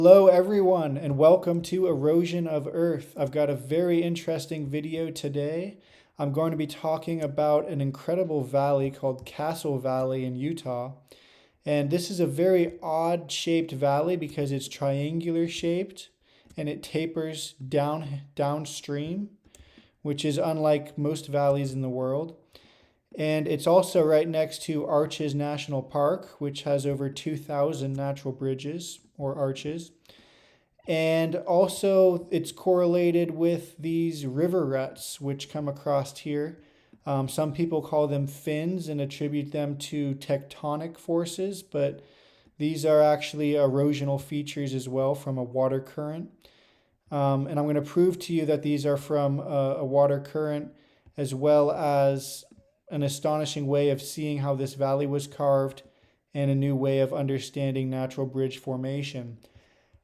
Hello everyone and welcome to Erosion of Earth. I've got a very interesting video today. I'm going to be talking about an incredible valley called Castle Valley in Utah. And this is a very odd shaped valley because it's triangular shaped and it tapers downstream, which is unlike most valleys in the world. And it's also right next to Arches National Park, which has over 2,000 natural bridges or arches. And also it's correlated with these river ruts, which come across here. Some people call them fins and attribute them to tectonic forces, but these are actually erosional features as well from a water current. And I'm going to prove to you that these are from a water current, as well as an astonishing way of seeing how this valley was carved and a new way of understanding natural bridge formation.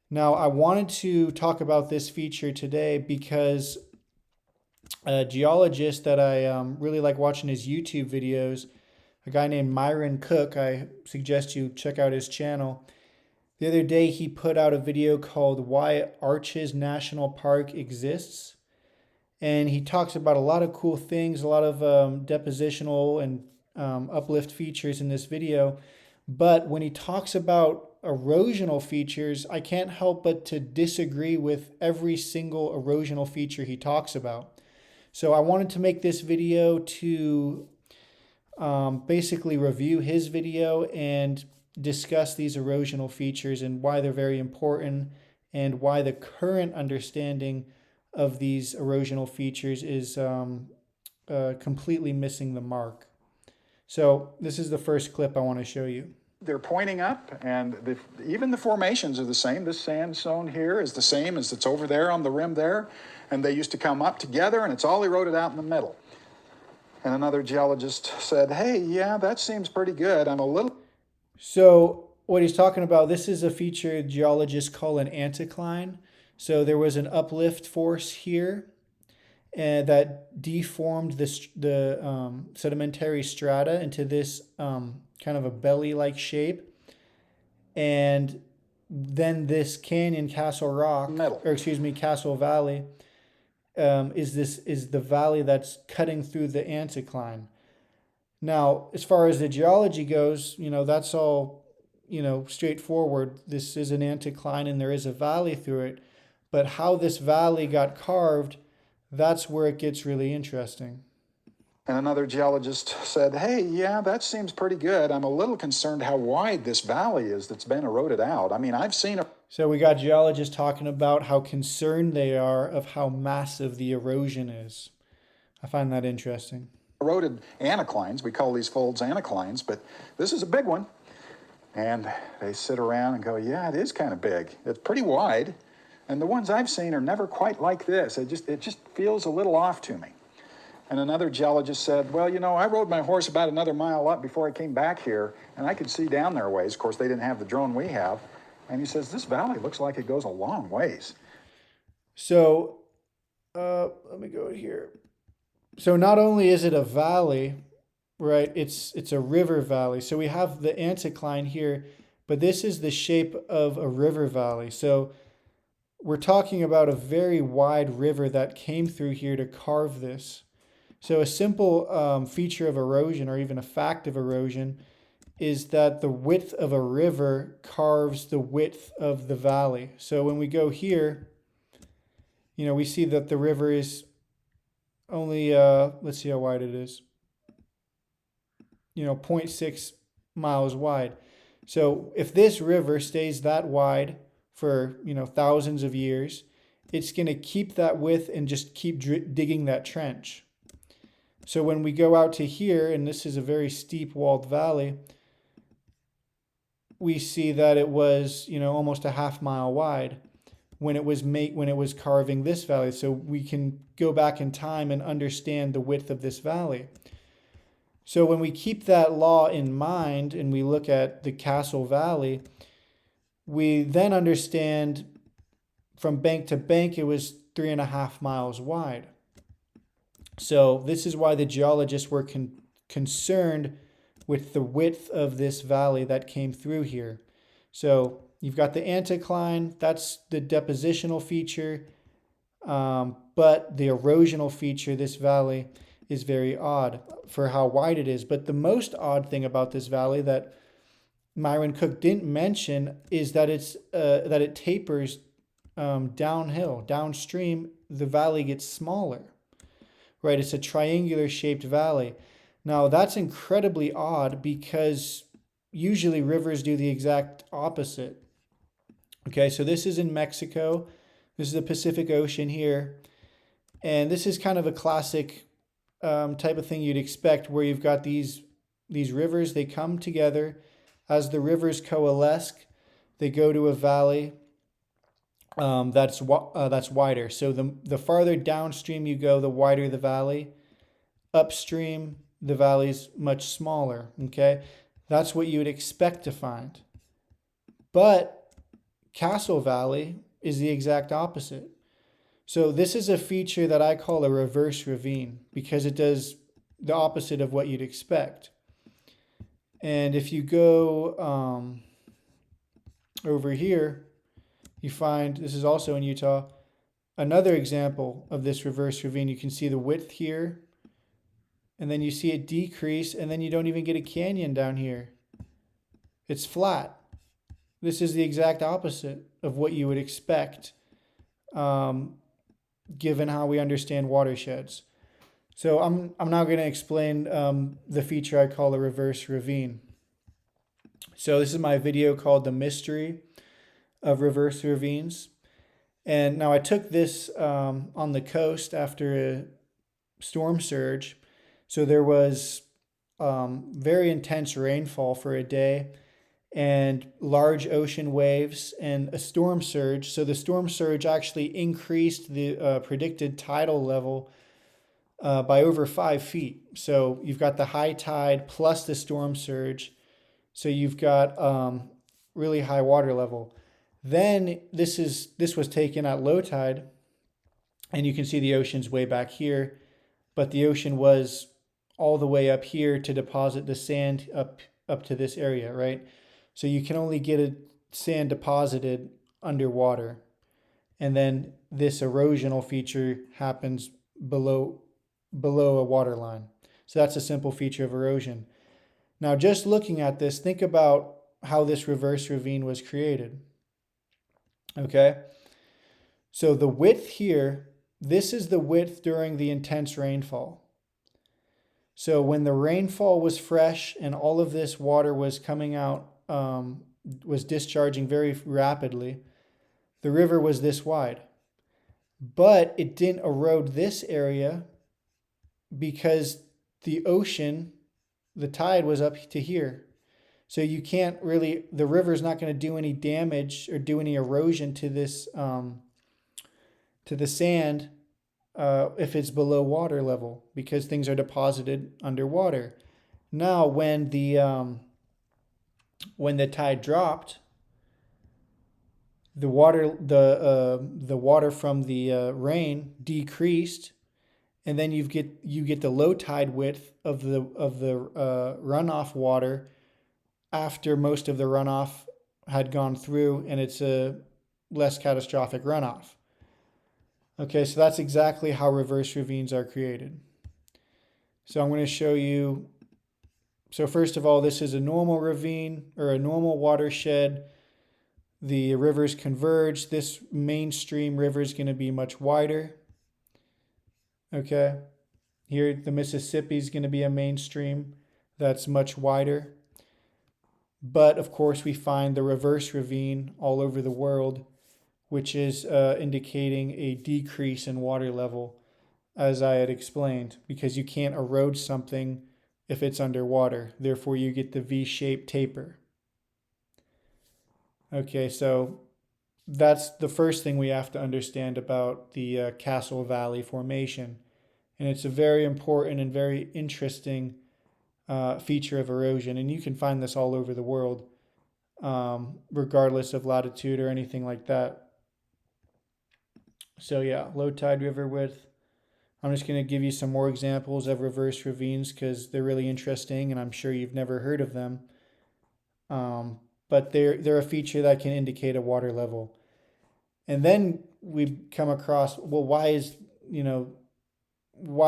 Now, I wanted to talk about this feature today because a geologist that I really like watching his YouTube videos, a guy named Myron, I suggest you check out his channel. The other day, he put out a video called Why Arches National Park Exists. And he talks about a lot of cool things, a lot of depositional and uplift features in this video. But when he talks about erosional features, I can't help but to disagree with every single erosional feature he talks about. So I wanted to make this video to basically review his video and discuss these erosional features and why they're very important and why the current understanding of these erosional features is completely missing the mark. So this is the first clip I want to show you. They're pointing up, and even the formations are the same. This sandstone here is the same as it's over there on the rim there, and they used to come up together, and it's all eroded out in the middle. And another geologist said, hey, yeah, that seems pretty good. I'm a little... So what he's talking about, this is a feature geologists call an anticline. So there was an uplift force here that deformed the sedimentary strata into this kind of a belly-like shape. And then this canyon, Castle Valley, is the valley that's cutting through the anticline. Now, as far as the geology goes, that's all, straightforward. This is an anticline and there is a valley through it. But how this valley got carved, that's where it gets really interesting. And another geologist said, hey, yeah, that seems pretty good. I'm a little concerned how wide this valley is that's been eroded out. I mean, I've seen a... So we got geologists talking about how concerned they are of how massive the erosion is. I find that interesting. Eroded anticlines, we call these folds anticlines, but this is a big one. And they sit around and go, yeah, it is kind of big. It's pretty wide. And the ones I've seen are never quite like this. It just feels a little off to me. And another geologist said, well, I rode my horse about another mile up before I came back here, and I could see down there a ways. Of course, they didn't have the drone we have. And he says, this valley looks like it goes a long ways. So let me go here. So not only is it a valley, right, it's a river valley. So we have the anticline here, but this is the shape of a river valley. So we're talking about a very wide river that came through here to carve this. So a simple feature of erosion, or even a fact of erosion, is that the width of a river carves the width of the valley. So when we go here, we see that the river is only, let's see how wide it is, 0.6 miles wide. So if this river stays that wide for thousands of years, it's going to keep that width and just keep digging that trench. So when we go out to here, and this is a very steep walled valley, we see that it was almost a half mile wide when it was carving this valley. So we can go back in time and understand the width of this valley. So when we keep that law in mind and we look at the Castle Valley, we then understand from bank to bank it was 3.5 miles wide. So this is why the geologists were concerned with the width of this valley that came through here. So you've got the anticline, that's the depositional feature, but the erosional feature, this valley, is very odd for how wide it is. But the most odd thing about this valley that Myron Cook didn't mention is that that it tapers downhill, downstream. The valley gets smaller, right? It's a triangular shaped valley. Now that's incredibly odd because usually rivers do the exact opposite. Okay, so this is in Mexico. This is the Pacific Ocean here. And this is kind of a classic type of thing you'd expect where you've got these rivers, they come together. As the rivers coalesce, they go to a valley that's wider. So the farther downstream you go, the wider the valley. Upstream, the valley's much smaller. Okay, that's what you would expect to find. But Castle Valley is the exact opposite. So this is a feature that I call a reverse ravine because it does the opposite of what you'd expect. And if you go over here, you find, this is also in Utah, another example of this reverse ravine. You can see the width here, and then you see it decrease, and then you don't even get a canyon down here. It's flat. This is the exact opposite of what you would expect, given how we understand watersheds. So I'm now going to explain the feature I call a reverse ravine. So this is my video called The Mystery of Reverse Ravines. And now I took this on the coast after a storm surge. So there was very intense rainfall for a day and large ocean waves and a storm surge. So the storm surge actually increased the predicted tidal level by over 5 feet. So you've got the high tide plus the storm surge. So you've got really high water level. Then this was taken at low tide, and you can see the ocean's way back here, but the ocean was all the way up here to deposit the sand up to this area, right? So you can only get a sand deposited underwater, and then this erosional feature happens below a water line. So that's a simple feature of erosion. Now, just looking at this, think about how this reverse ravine was created. Okay, so the width here, this is the width during the intense rainfall. So when the rainfall was fresh and all of this water was coming out, was discharging very rapidly, the river was this wide. But it didn't erode this area because the ocean, the tide was up to here. So you can't really, the river's not going to do any damage or do any erosion to this, to the sand if it's below water level because things are deposited underwater. Now, when the tide dropped, the water from the rain decreased, and then you get the low tide width of the runoff water after most of the runoff had gone through, and it's a less catastrophic runoff. Okay, so that's exactly how reverse ravines are created. So I'm going to show you. So first of all, this is a normal ravine or a normal watershed. The rivers converge. This mainstream river is going to be much wider. Okay, here the Mississippi is going to be a mainstream that's much wider. But of course, we find the reverse ravine all over the world, which is indicating a decrease in water level, as I had explained, because you can't erode something if it's underwater. Therefore, you get the V-shaped taper. Okay, so that's the first thing we have to understand about the Castle Valley Formation. And it's a very important and very interesting feature of erosion. And you can find this all over the world, regardless of latitude or anything like that. So yeah, low tide river width. I'm just going to give you some more examples of reverse ravines because they're really interesting and I'm sure you've never heard of them. but they're a feature that can indicate a water level. And then we come across, well, why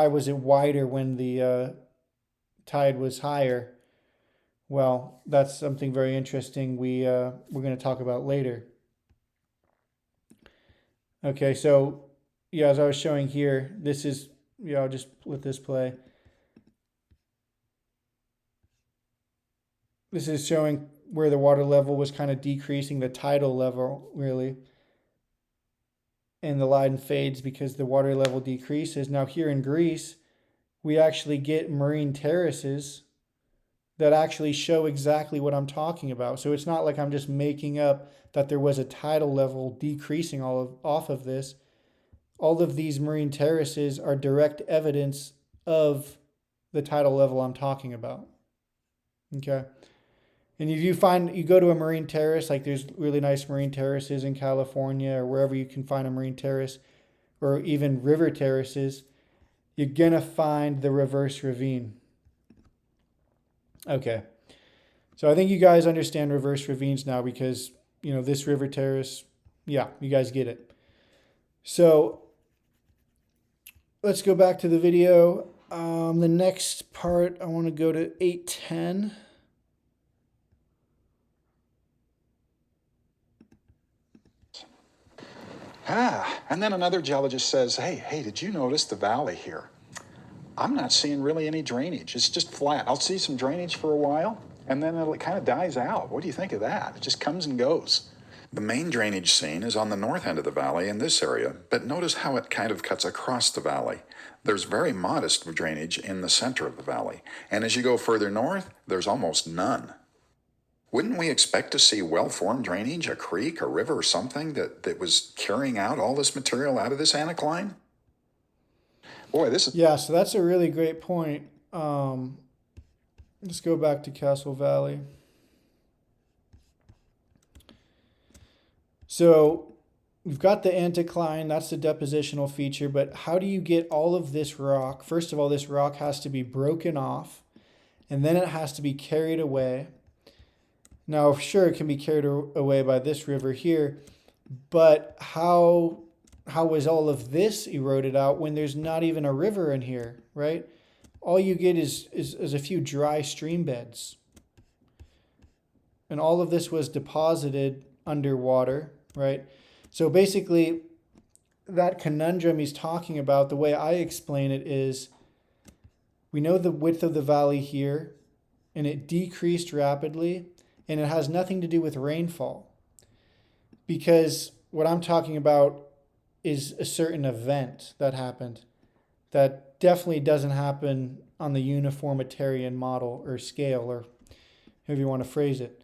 was it wider when the tide was higher? Well, that's something very interesting we're going to talk about later. Okay, so yeah, as I was showing here, this is, I'll just let this play. This is showing where the water level was kind of decreasing, the tidal level, really. And the line fades because the water level decreases. Now, here in Greece, we actually get marine terraces that actually show exactly what I'm talking about. So it's not like I'm just making up that there was a tidal level decreasing off of this. All of these marine terraces are direct evidence of the tidal level I'm talking about. Okay. And if you go to a marine terrace, like there's really nice marine terraces in California or wherever you can find a marine terrace, or even river terraces, you're going to find the reverse ravine. Okay. So I think you guys understand reverse ravines now because, this river terrace, yeah, you guys get it. So let's go back to the video. The next part, I want to go to 8:10. And then another geologist says, hey, did you notice the valley here? I'm not seeing really any drainage. It's just flat. I'll see some drainage for a while, and then it kind of dies out. What do you think of that? It just comes and goes. The main drainage scene is on the north end of the valley in this area, but notice how it kind of cuts across the valley. There's very modest drainage in the center of the valley, and as you go further north, there's almost none. Wouldn't we expect to see well-formed drainage, a creek, a river, or something that was carrying out all this material out of this anticline? Boy, this is... Yeah, so that's a really great point. Let's go back to Castle Valley. So we've got the anticline, that's the depositional feature, but how do you get all of this rock? First of all, this rock has to be broken off, and then it has to be carried away. Now, sure, it can be carried away by this river here, but how was all of this eroded out when there's not even a river in here, right? All you get is a few dry stream beds. And all of this was deposited underwater, right? So basically, that conundrum he's talking about, the way I explain it is, we know the width of the valley here, and it decreased rapidly, and it has nothing to do with rainfall. Because what I'm talking about is a certain event that happened that definitely doesn't happen on the uniformitarian model or scale, or however you want to phrase it.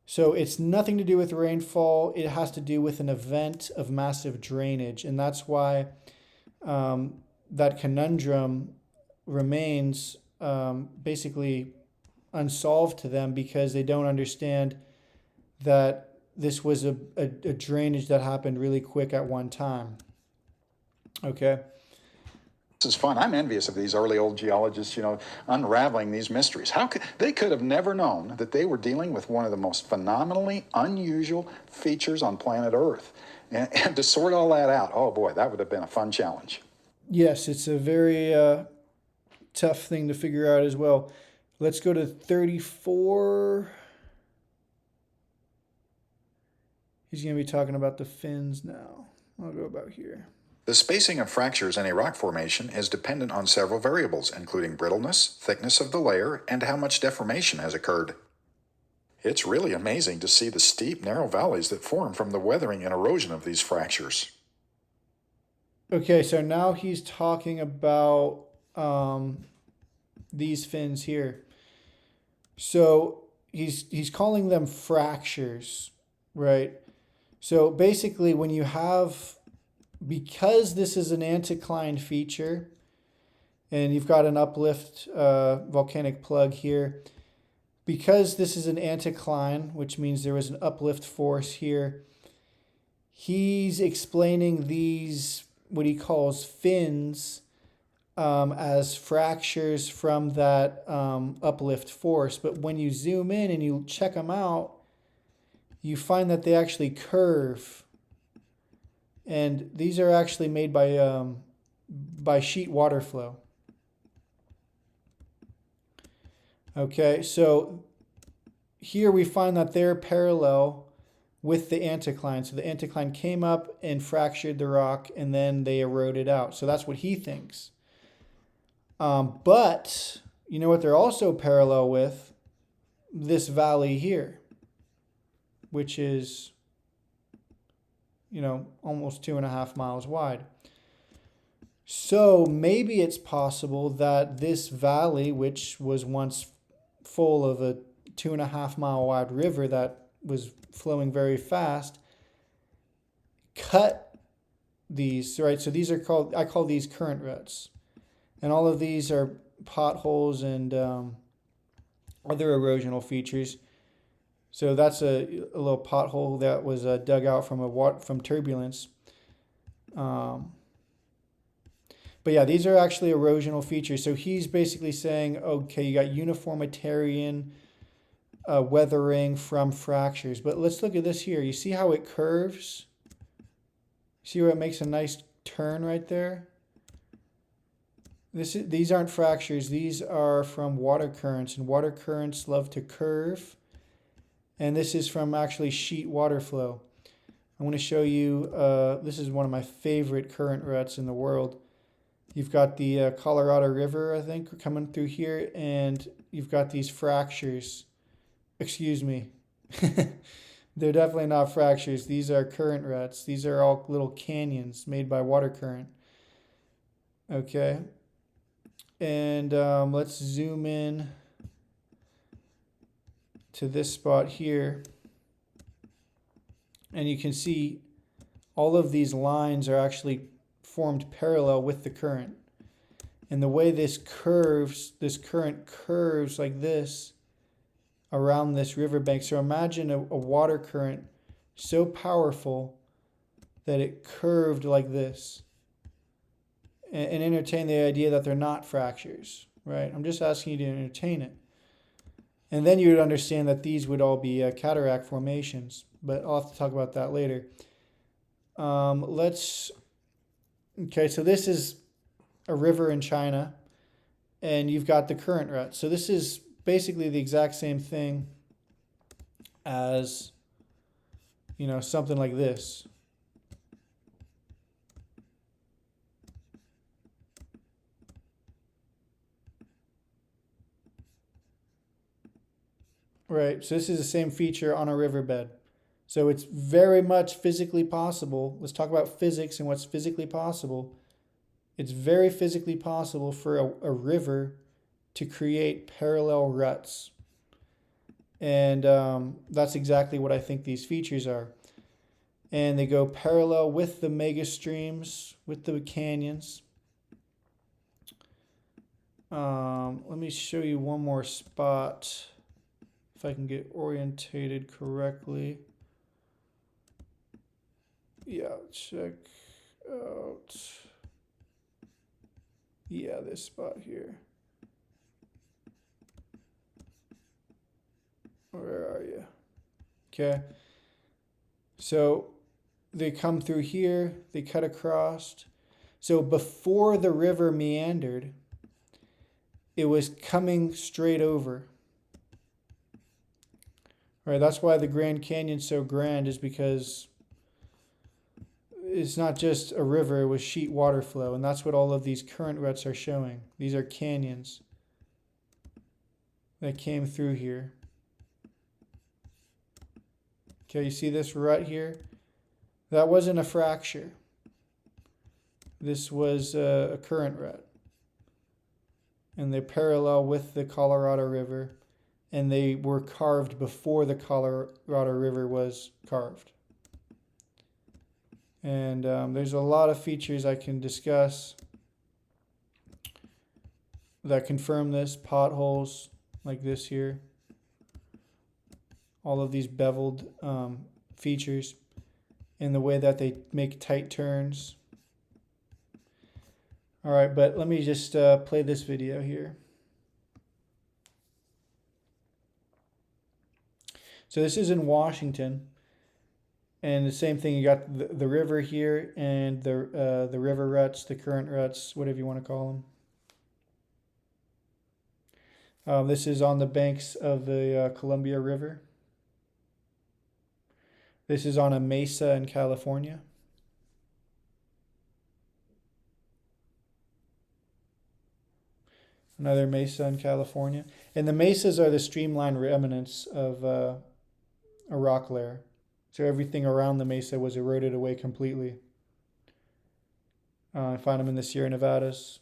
So it's nothing to do with rainfall. It has to do with an event of massive drainage. And that's why that conundrum remains basically unsolved to them, because they don't understand that this was a drainage that happened really quick at one time. Okay. This is fun. I'm envious of these early old geologists, unraveling these mysteries. They could have never known that they were dealing with one of the most phenomenally unusual features on planet Earth. And to sort all that out, oh boy, that would have been a fun challenge. Yes, it's a very tough thing to figure out as well. Let's go to 34. He's going to be talking about the fins now. I'll go about here. The spacing of fractures in a rock formation is dependent on several variables, including brittleness, thickness of the layer, and how much deformation has occurred. It's really amazing to see the steep, narrow valleys that form from the weathering and erosion of these fractures. Okay, so now he's talking about these fins here. So he's calling them fractures, right? So basically, when you have, because this is an anticline feature, and you've got an uplift volcanic plug here, because this is an anticline, which means there was an uplift force here, he's explaining these, what he calls fins, as fractures from that uplift force. But when you zoom in and you check them out, you find that they actually curve. And these are actually made by sheet water flow. Okay, so here we find that they're parallel with the anticline. So the anticline came up and fractured the rock, and then they eroded out. So that's what he thinks. But you know what they're also parallel with? This valley here, which is, almost 2.5 miles wide. So maybe it's possible that this valley, which was once full of a 2.5 mile wide river that was flowing very fast, cut these, right? So these are called, I call these current ruts. And all of these are potholes and other erosional features. So that's a little pothole that was dug out from turbulence. But yeah, these are actually erosional features. So he's basically saying, okay, you got uniformitarian weathering from fractures. But let's look at this here. You see how it curves? See where it makes a nice turn right there? These aren't fractures. These are from water currents, and water currents love to curve. And this is from actually sheet water flow. I'm going to show you, this is one of my favorite current ruts in the world. You've got the Colorado River, I think, coming through here, and you've got these fractures. Excuse me. They're definitely not fractures. These are current ruts. These are all little canyons made by water current. Okay. And let's zoom in to this spot here. And you can see all of these lines are actually formed parallel with the current. And the way this current curves like this around this riverbank. So imagine a water current so powerful that it curved like this. And entertain the idea that they're not fractures, right? I'm just asking you to entertain it. And then you would understand that these would all be cataract formations. But I'll have to talk about that later. Okay, so this is a river in China, and you've got the current rut. So this is basically the exact same thing as, something like this. Right, so this is the same feature on a riverbed. So it's very much physically possible. Let's talk about physics and what's physically possible. It's very physically possible for a river to create parallel ruts. And that's exactly what I think these features are. And they go parallel with the mega streams, with the canyons. Let me show you one more spot, if I can get orientated correctly. Yeah, check out. Yeah, this spot here. Where are you? Okay. So they come through here, they cut across. So before the river meandered, it was coming straight over. Right, that's why the Grand Canyon's so grand, is because it's not just a river, it was sheet water flow, and that's what all of these current ruts are showing. These are canyons that came through here. Okay, you see this rut here? That wasn't a fracture. This was a current rut. And they're parallel with the Colorado River, and they were carved before the Colorado River was carved. And there's a lot of features I can discuss that confirm this. Potholes like this here. All of these beveled features in the way that they make tight turns. All right, but let me just play this video here. So this is in Washington. And the same thing, you got the river here and the river ruts, the current ruts, whatever you want to call them. This is on the banks of the Columbia River. This is on a mesa in California. Another mesa in California. And the mesas are the streamlined remnants of a rock layer. So everything around the mesa was eroded away completely. I find them in the Sierra Nevadas.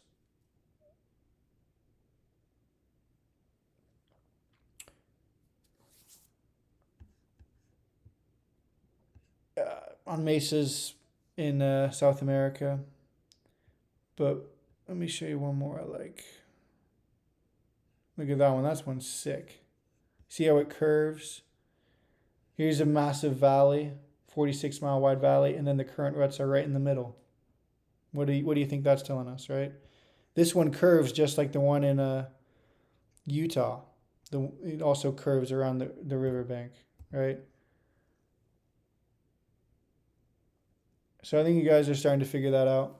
On mesas in South America. But let me show you one more I like. Look at that one. That's one sick. See how it curves? Here's a massive valley, 46-mile wide valley, and then the current ruts are right in the middle. What do you think that's telling us, right? This one curves just like the one in Utah. It also curves around the riverbank, right? So I think you guys are starting to figure that out.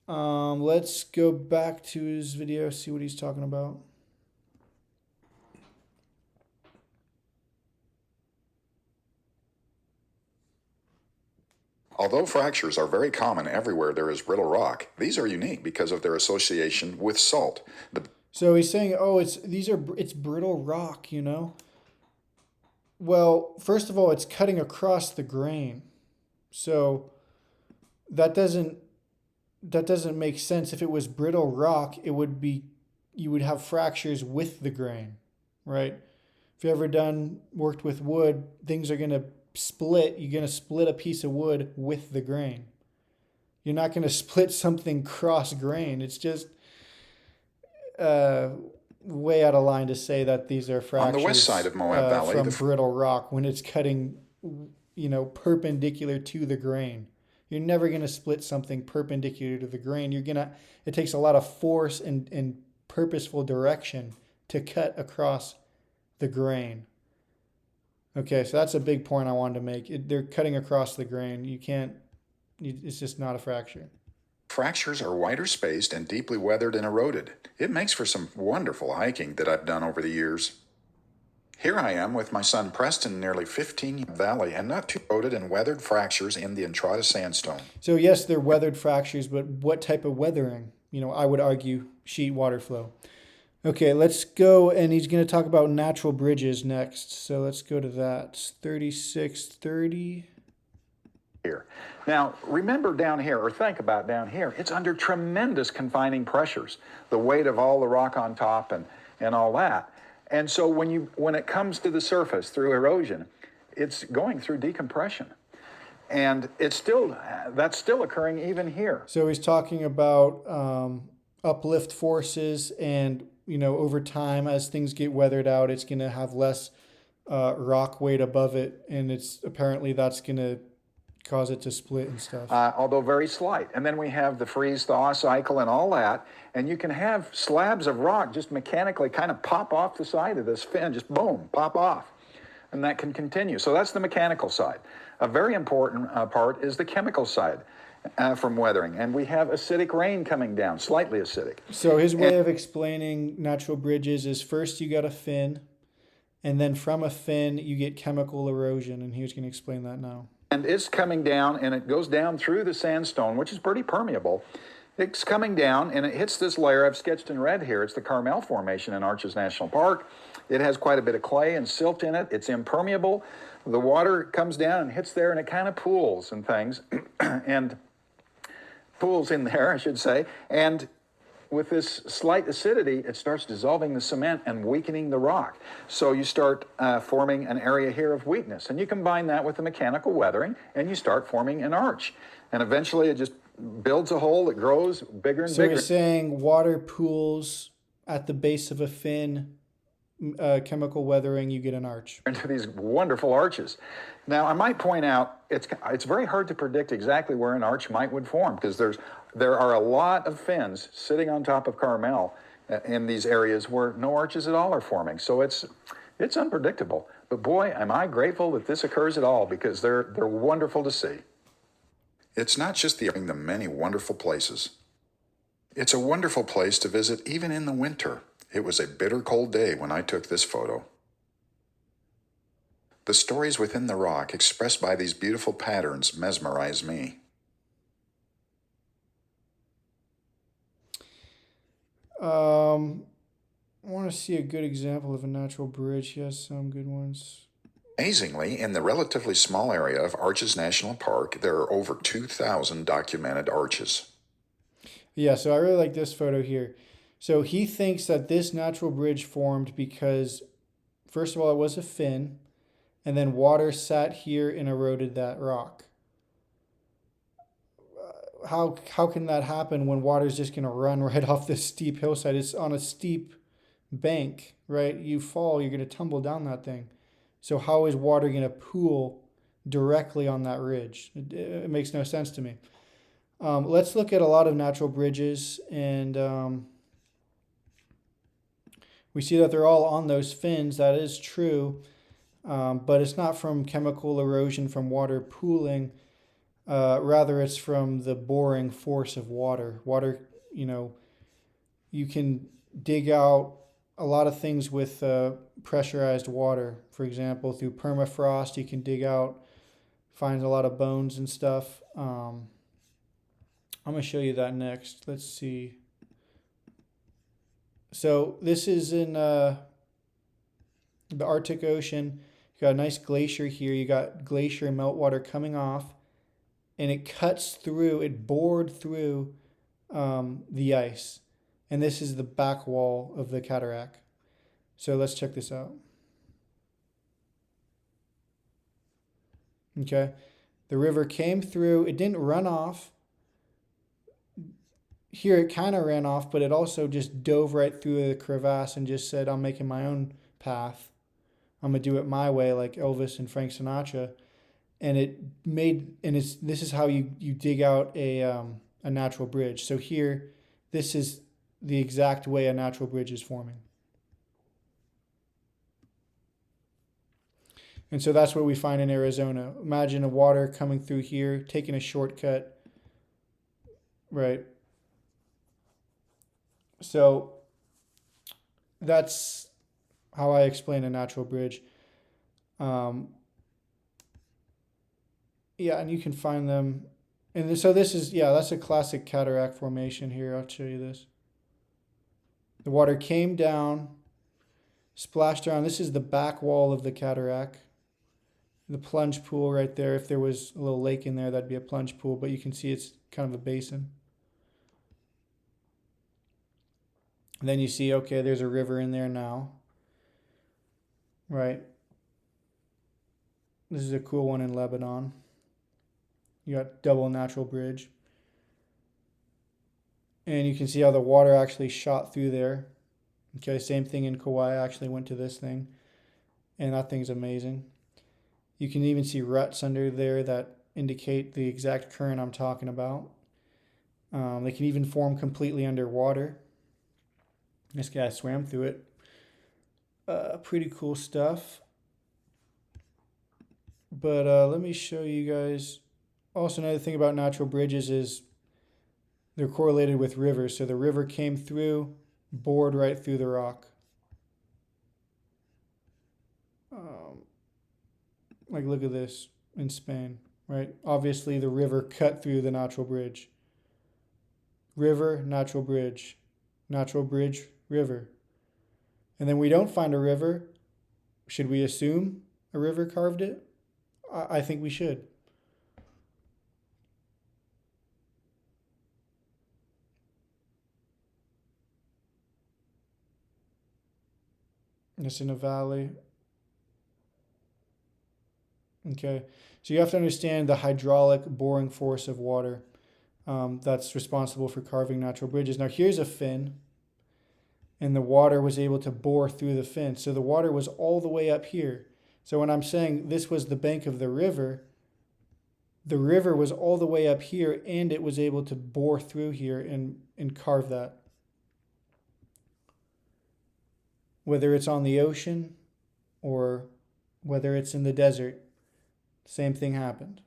Let's go back to his video, see what he's talking about. Although fractures are very common everywhere there is brittle rock, these are unique because of their association with salt. So he's saying, oh, it's brittle rock, you know? Well, first of all, it's cutting across the grain. So that doesn't make sense. If it was brittle rock, you would have fractures with the grain, right? If you ever worked with wood, things are going to split. You're going to split a piece of wood with the grain. You're not going to split something cross grain. It's just way out of line to say that these are fractures On the west side of Moab Valley, from brittle rock when it's cutting, perpendicular to the grain. You're never going to split something perpendicular to the grain. It takes a lot of force and purposeful direction to cut across the grain. Okay, so that's a big point I wanted to make. They're cutting across the grain. It's just not a fracture. Fractures are wider spaced and deeply weathered and eroded. It makes for some wonderful hiking that I've done over the years. Here I am with my son Preston, nearly 15 valley, and not too eroded and weathered fractures in the Entrada sandstone. So yes, they're weathered fractures, but what type of weathering? I would argue sheet water flow. Okay, let's go, and he's going to talk about natural bridges next. So let's go to that. 3630. Here. Now, remember down here, or think about down here, it's under tremendous confining pressures. The weight of all the rock on top and all that. And so when it comes to the surface through erosion, it's going through decompression. And that's still occurring even here. So he's talking about uplift forces and, over time as things get weathered out, it's going to have less rock weight above it. And apparently that's going to cause it to split and stuff. Although very slight. And then we have the freeze-thaw cycle and all that. And you can have slabs of rock just mechanically kind of pop off the side of this fin, just boom, pop off. And that can continue. So that's the mechanical side. A very important part is the chemical side from weathering. And we have acidic rain coming down, slightly acidic. So his way of explaining natural bridges is first you got a fin, and then from a fin you get chemical erosion. And he was going to explain that now. And it's coming down, and it goes down through the sandstone, which is pretty permeable. It's coming down, and it hits this layer I've sketched in red here. It's the Carmel Formation in Arches National Park. It has quite a bit of clay and silt in it. It's impermeable. The water comes down and hits there, and it kind of pools and things, and pools in there, I should say. And with this slight acidity, it starts dissolving the cement and weakening the rock. So you start forming an area here of weakness. And you combine that with the mechanical weathering, and you start forming an arch. And eventually it just builds a hole that grows bigger and bigger. So you're saying water pools at the base of a fin, chemical weathering, you get an arch. Into these wonderful arches. Now, I might point out, it's very hard to predict exactly where an arch would form, because there are a lot of fins sitting on top of Carmel in these areas where no arches at all are forming. So it's unpredictable. But boy, am I grateful that this occurs at all, because they're wonderful to see. It's not just the many wonderful places. It's a wonderful place to visit even in the winter. It was a bitter cold day when I took this photo. The stories within the rock expressed by these beautiful patterns mesmerize me. I want to see a good example of a natural bridge. He has some good ones. Amazingly, in the relatively small area of Arches National Park, there are over 2,000 documented arches. Yeah, so I really like this photo here. So he thinks that this natural bridge formed because, first of all, it was a fin, and then water sat here and eroded that rock. How can that happen when water's just going to run right off this steep hillside? It's on a steep bank, right? You fall, you're going to tumble down that thing. So how is water going to pool directly on that ridge? It makes no sense to me. Let's look at a lot of natural bridges, and we see that they're all on those fins. That is true, but it's not from chemical erosion from water pooling. Rather, it's from the boring force of water. Water, you can dig out a lot of things with pressurized water. For example, through permafrost, you can dig out, find a lot of bones and stuff. I'm going to show you that next. Let's see. So this is in the Arctic Ocean. You got a nice glacier here. You got glacier meltwater coming off, and it cuts through, it bored through the ice. And this is the back wall of the cataract. So let's check this out. Okay. The river came through. It didn't run off. Here it kind of ran off, but it also just dove right through the crevasse and just said, I'm making my own path. I'm going to do it my way, like Elvis and Frank Sinatra. And this is how you dig out a natural bridge. So here, this is the exact way a natural bridge is forming. And so that's what we find in Arizona. Imagine a water coming through here, taking a shortcut, right? So that's how I explain a natural bridge. Yeah, and you can find them. And so this is, that's a classic cataract formation here. I'll show you this. The water came down, splashed around. This is the back wall of the cataract. The plunge pool right there. If there was a little lake in there, that'd be a plunge pool, but you can see it's kind of a basin. And then you see, okay, there's a river in there now. Right. This is a cool one in Lebanon. You got double natural bridge. And you can see how the water actually shot through there. Okay, same thing in Kauai. I actually went to this thing. And that thing's amazing. You can even see ruts under there that indicate the exact current I'm talking about. They can even form completely underwater. This guy swam through it. Pretty cool stuff. But let me show you guys. Also, another thing about natural bridges is they're correlated with rivers. So the river came through, bored right through the rock. Like, look at this in Spain, right? Obviously, the river cut through the natural bridge. River, natural bridge. Natural bridge, river. And then we don't find a river. Should we assume a river carved it? I think we should. It's in a valley. Okay, so you have to understand the hydraulic boring force of water that's responsible for carving natural bridges. Now here's a fin, and the water was able to bore through the fin. So the water was all the way up here. So when I'm saying this was the bank of the river was all the way up here, and it was able to bore through here and carve that. Whether it's on the ocean or whether it's in the desert, same thing happened.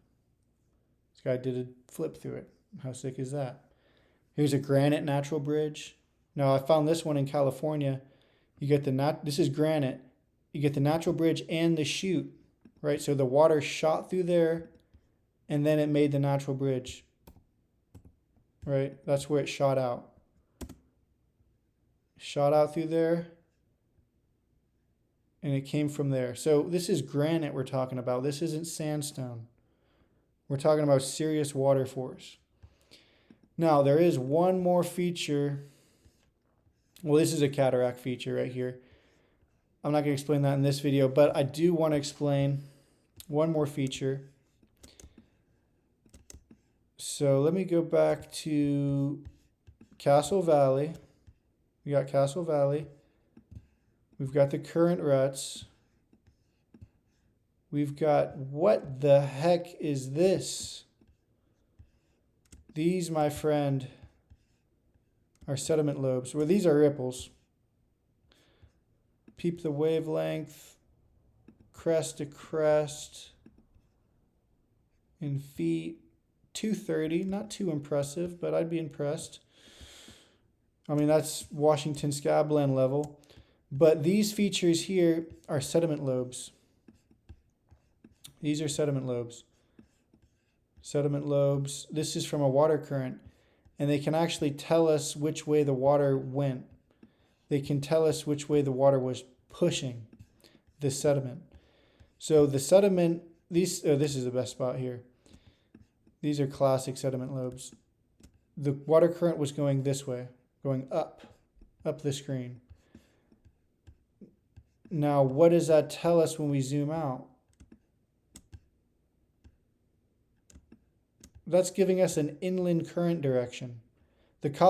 This guy did a flip through it. How sick is that? Here's a granite natural bridge. Now I found this one in California. You get this is granite. You get the natural bridge and the chute, right? So the water shot through there and then it made the natural bridge, right? That's where it shot out. Shot out through there and it came from there. So this is granite we're talking about. This isn't sandstone. We're talking about serious water force. Now, there is one more feature. Well, this is a cataract feature right here. I'm not going to explain that in this video, but I do want to explain one more feature. So let me go back to Castle Valley. We got Castle Valley. We've got the current ruts. We've got, what the heck is this? These, my friend, are sediment lobes. Well, these are ripples. Peep the wavelength, crest to crest, in feet, 230. Not too impressive, but I'd be impressed. I mean, that's Washington Scabland level. But these features here are sediment lobes. These are sediment lobes. Sediment lobes. This is from a water current. And they can actually tell us which way the water went. They can tell us which way the water was pushing the sediment. So the sediment, this is the best spot here. These are classic sediment lobes. The water current was going this way, going up the screen. Now, what does that tell us when we zoom out? That's giving us an inland current direction. The color